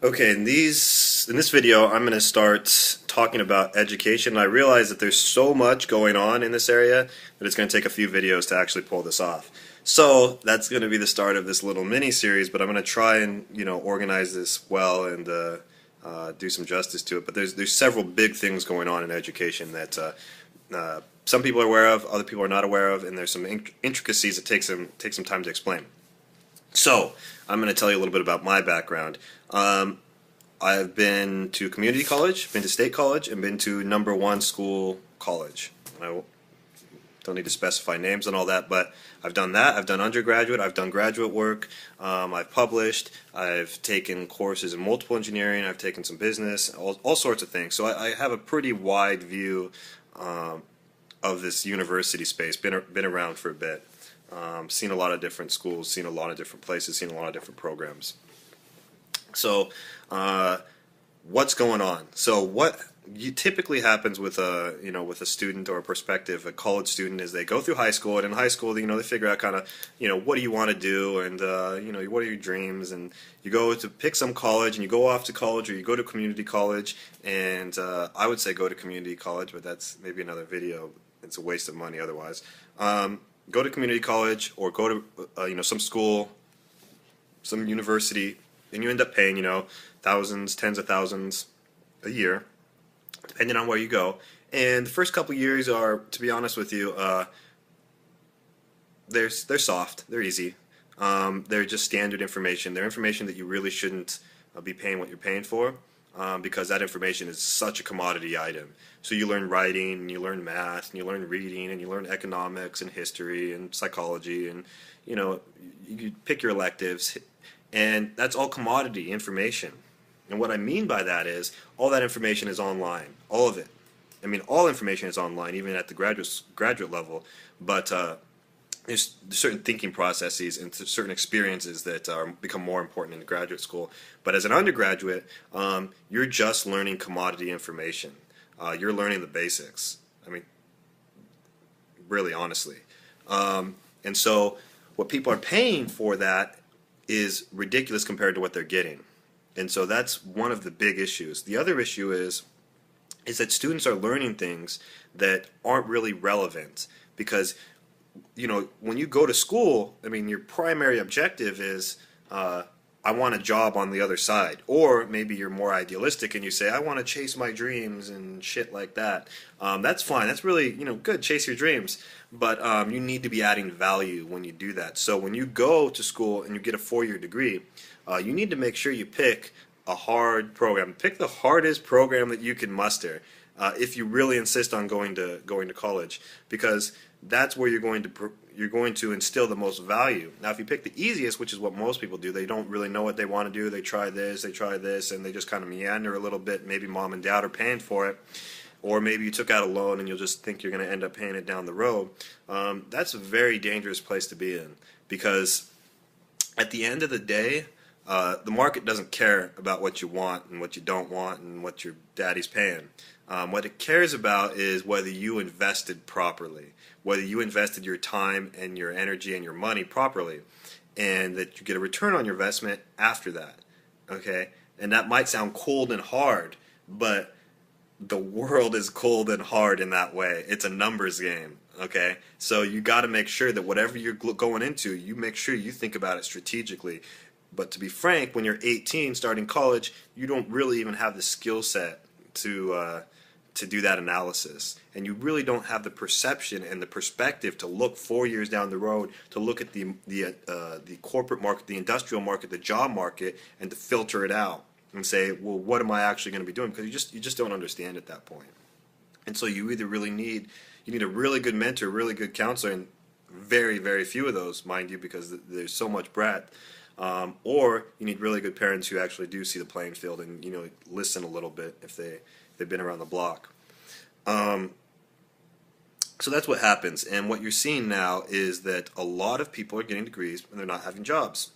Okay, in this video, I'm going to start talking about education. I realize that there's so much going on in this area that it's going to take a few videos to actually pull this off. So that's going to be the start of this little mini series, but I'm going to try and organize this well and do some justice to it. But there's several big things going on in education that some people are aware of, other people are not aware of, and there's some intricacies that take some time to explain. So, I'm going to tell you a little bit about my background. I've been to community college, been to state college, and been to number one school college. I don't need to specify names and all that, but I've done that. I've done undergraduate, I've done graduate work, I've published, I've taken courses in multiple engineering, I've taken some business, all sorts of things. So I have a pretty wide view of this university space, been around for a bit. Seen a lot of different schools, seen a lot of different places, seen a lot of different programs. So, what's going on? So, what typically happens with a student or a prospective, a college student, is they go through high school, and in high school, they figure out kind of, what do you want to do, and what are your dreams, and you go to pick some college, and you go off to college, or you go to community college, and I would say go to community college, but that's maybe another video. It's a waste of money otherwise. Go to community college or go to some school, some university, and you end up paying thousands, tens of thousands a year, depending on where you go. And the first couple years are, to be honest with you, they're soft, they're easy. They're just standard information. They're information that you really shouldn't be paying what you're paying for. Because that information is such a commodity item. So you learn writing, and you learn math, and you learn reading, and you learn economics and history and psychology, and you pick your electives, and that's all commodity information. And what I mean by that is all that information is online, all of it. I mean, all information is online, even at the graduate level, but there's certain thinking processes and certain experiences that become more important in graduate school. But as an undergraduate, you're just learning commodity information. You're learning the basics. I mean, really, honestly. And so what people are paying for that is ridiculous compared to what they're getting. And so that's one of the big issues. The other issue is that students are learning things that aren't really relevant because when you go to school, I mean, your primary objective is, I want a job on the other side. Or maybe you're more idealistic and you say, I want to chase my dreams and shit like that. That's fine. That's really, good. Chase your dreams. But you need to be adding value when you do that. So when you go to school and you get a 4-year degree, you need to make sure you pick a hard program. Pick the hardest program that you can muster. If you really insist on going to college, because that's where you're going to instill the most value. Now, if you pick the easiest, which is what most people do, they don't really know what they want to do. They try this, and they just kind of meander a little bit. Maybe mom and dad are paying for it, or maybe you took out a loan and you'll just think you're going to end up paying it down the road. That's a very dangerous place to be in, because at the end of the day, the market doesn't care about what you want and what you don't want and what your daddy's paying. What it cares about is whether you invested properly, whether you invested your time and your energy and your money properly, and that you get a return on your investment after that. Okay? And that might sound cold and hard, but the world is cold and hard in that way. It's a numbers game. Okay? So you got to make sure that whatever you're going into, you make sure you think about it strategically. But to be frank, when you're 18 starting college, you don't really even have the skill set to do that analysis, and you really don't have the perception and the perspective to look 4 years down the road, to look at the corporate market, the industrial market, the job market, and to filter it out and say, well, what am I actually going to be doing? Because you just don't understand at that point. And so you either need a really good mentor, really good counselor, and very, very few of those, mind you, because there's so much breadth. Or you need really good parents who actually do see the playing field and listen a little bit if they've been around the block. So that's what happens, and what you're seeing now is that a lot of people are getting degrees and they're not having jobs.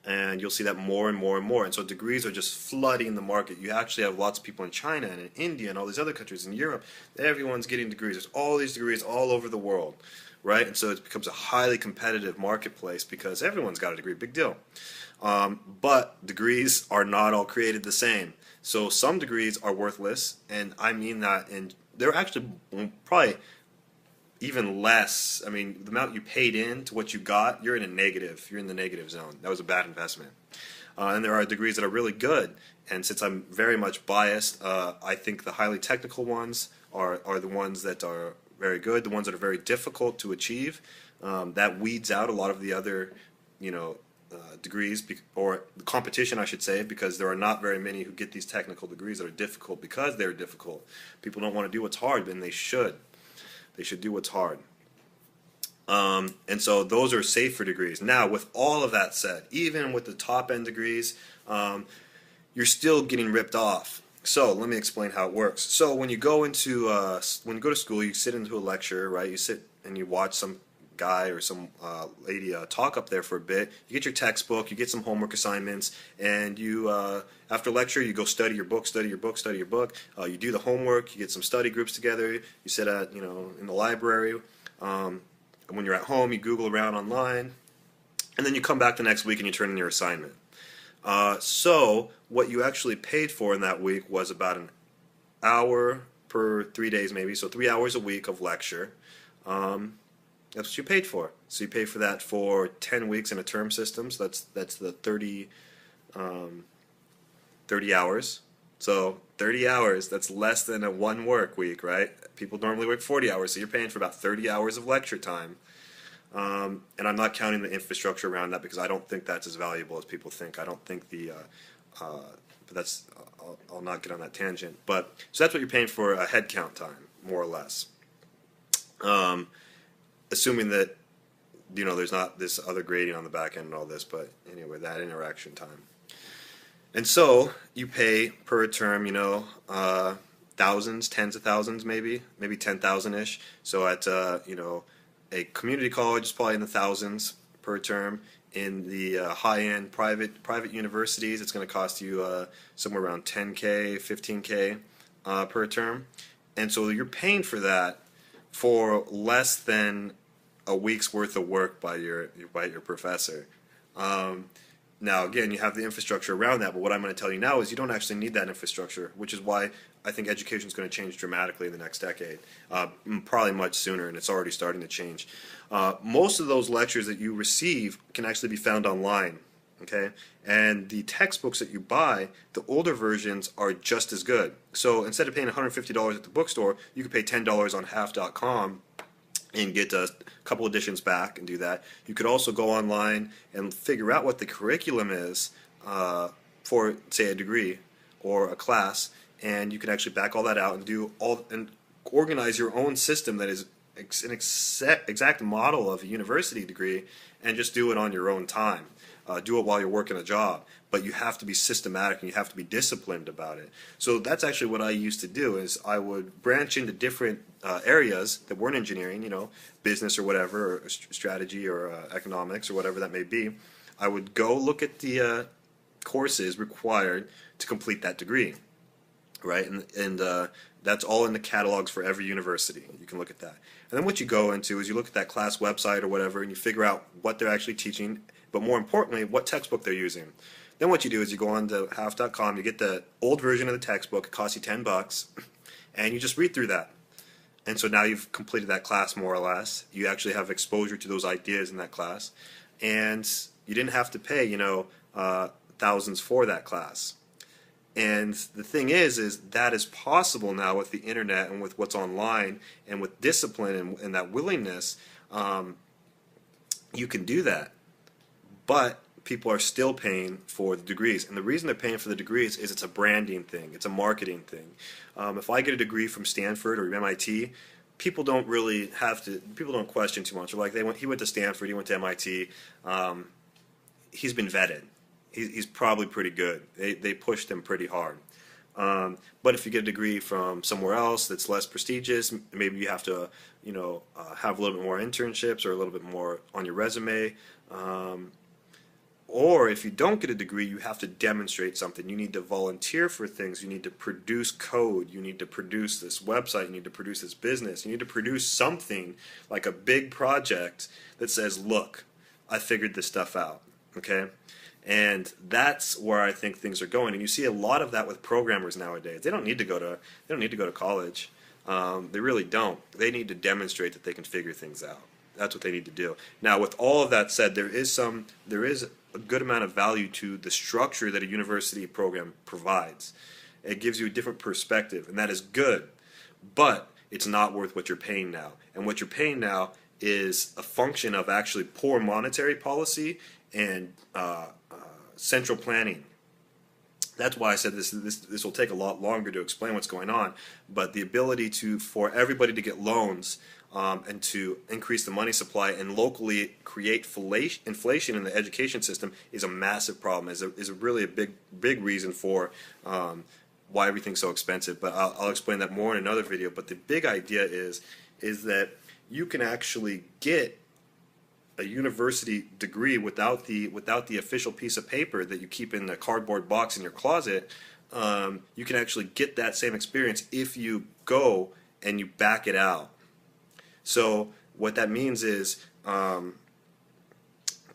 And you'll see that more and more and more. And so degrees are just flooding the market. You actually have lots of people in China and in India and all these other countries in Europe. Everyone's getting degrees. There's all these degrees all over the world, right? And so it becomes a highly competitive marketplace because everyone's got a degree. Big deal. But degrees are not all created the same. So some degrees are worthless, and I mean that, and they're actually probably even less. I mean, the amount you paid in to what you got, you're in a negative. You're in the negative zone. That was a bad investment. And there are degrees that are really good. And since I'm very much biased, I think the highly technical ones are the ones that are very good. The ones that are very difficult to achieve, that weeds out a lot of the other, you know, degrees, or the competition, I should say, because there are not very many who get these technical degrees that are difficult because they're difficult. People don't want to do what's hard, and they should. They should do what's hard. And so those are safer degrees. Now, with all of that said, even with the top end degrees, you're still getting ripped off. So let me explain how it works. So when you go into when you go to school, you sit into a lecture, right? You sit and you watch some guy or some lady talk up there for a bit. You get your textbook, you get some homework assignments, and you after lecture you go study your book, study your book, study your book. You do the homework, you get some study groups together. You sit at in the library. When you're at home, you Google around online, and then you come back the next week and you turn in your assignment. So what you actually paid for in that week was about an hour per 3 days, maybe. So 3 hours a week of lecture. That's what you paid for. So you pay for that for 10 weeks in a term system. So that's the 30 hours. So 30 hours, that's less than a one work week, right? People normally work 40 hours, so you're paying for about 30 hours of lecture time. And I'm not counting the infrastructure around that because I don't think that's as valuable as people think. I don't think but that's, I'll not get on that tangent. But, so that's what you're paying for a head count time, more or less. Assuming that, there's not this other grading on the back end and all this, but anyway, that interaction time. And so you pay per term, thousands, tens of thousands, maybe 10,000-ish. So at a community college is probably in the thousands per term. In the high-end private universities, it's going to cost you somewhere around 10K, 15K per term. And so you're paying for that for less than a week's worth of work by your professor. Now, again, you have the infrastructure around that, but what I'm going to tell you now is you don't actually need that infrastructure, which is why I think education is going to change dramatically in the next decade, probably much sooner, and it's already starting to change. Most of those lectures that you receive can actually be found online, okay? And the textbooks that you buy, the older versions are just as good. So instead of paying $150 at the bookstore, you could pay $10 on half.com and get a couple editions back and do that. You could also go online and figure out what the curriculum is for, say, a degree or a class, and you can actually back all that out and organize your own system that is an exact model of a university degree, and just do it on your own time. Do it while you're working a job, but you have to be systematic and you have to be disciplined about it. So that's actually what I used to do, is I would branch into different areas that weren't engineering, business or whatever, or strategy or economics or whatever that may be. I would go look at the courses required to complete that degree, right? And that's all in the catalogs for every university. You can look at that. And then what you go into is you look at that class website or whatever, and you figure out what they're actually teaching, but more importantly, what textbook they're using. Then what you do is you go on to half.com, you get the old version of the textbook, it costs you $10, and you just read through that. And so now you've completed that class more or less. You actually have exposure to those ideas in that class, and you didn't have to pay, thousands for that class. And the thing is that is possible now with the internet and with what's online and with discipline and that willingness. You can do that. But people are still paying for the degrees. And the reason they're paying for the degrees is it's a branding thing. It's a marketing thing. If I get a degree from Stanford or MIT, people don't question too much. They're like, he went to Stanford, he went to MIT. He's been vetted. He's probably pretty good. They pushed him pretty hard. But if you get a degree from somewhere else that's less prestigious, maybe you have to, have a little bit more internships or a little bit more on your resume. Or if you don't get a degree, you have to demonstrate something. You need to volunteer for things. You need to produce code. You need to produce this website. You need to produce this business. You need to produce something like a big project that says, look, I figured this stuff out. Okay? And that's where I think things are going. And you see a lot of that with programmers nowadays. They don't need to go to college. They really don't. They need to demonstrate that they can figure things out. That's what they need to do. Now, with all of that said, there is a good amount of value to the structure that a university program provides. It gives you a different perspective, and that is good. But it's not worth what you're paying now. And what you're paying now is a function of actually poor monetary policy and central planning. That's why I said this will take a lot longer to explain what's going on. But the ability for everybody to get loans and to increase the money supply and locally create inflation in the education system is a massive problem. Is a really a big reason for why everything's so expensive. But I'll explain that more in another video. But the big idea is that you can actually get a university degree without the official piece of paper that you keep in the cardboard box in your closet. You can actually get that same experience if you go and you back it out. So what that means is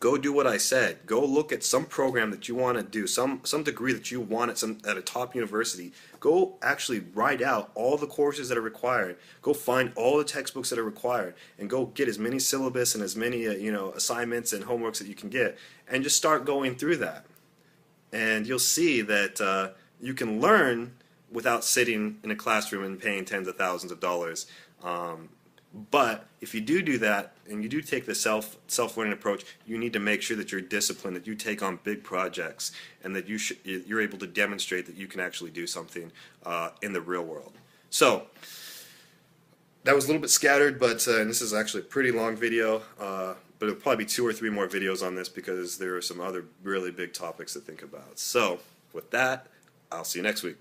go do what I said. Go look at some program that you want to do, some degree that you want at a top university. Go actually write out all the courses that are required. Go find all the textbooks that are required, and go get as many syllabus and as many assignments and homeworks that you can get, and just start going through that. And you'll see that you can learn without sitting in a classroom and paying tens of thousands of dollars. But if you do that, and you do take the self-learning approach, you need to make sure that you're disciplined, that you take on big projects, and that you're able to demonstrate that you can actually do something in the real world. So that was a little bit scattered, but and this is actually a pretty long video. But it'll probably be 2 or 3 more videos on this because there are some other really big topics to think about. So with that, I'll see you next week.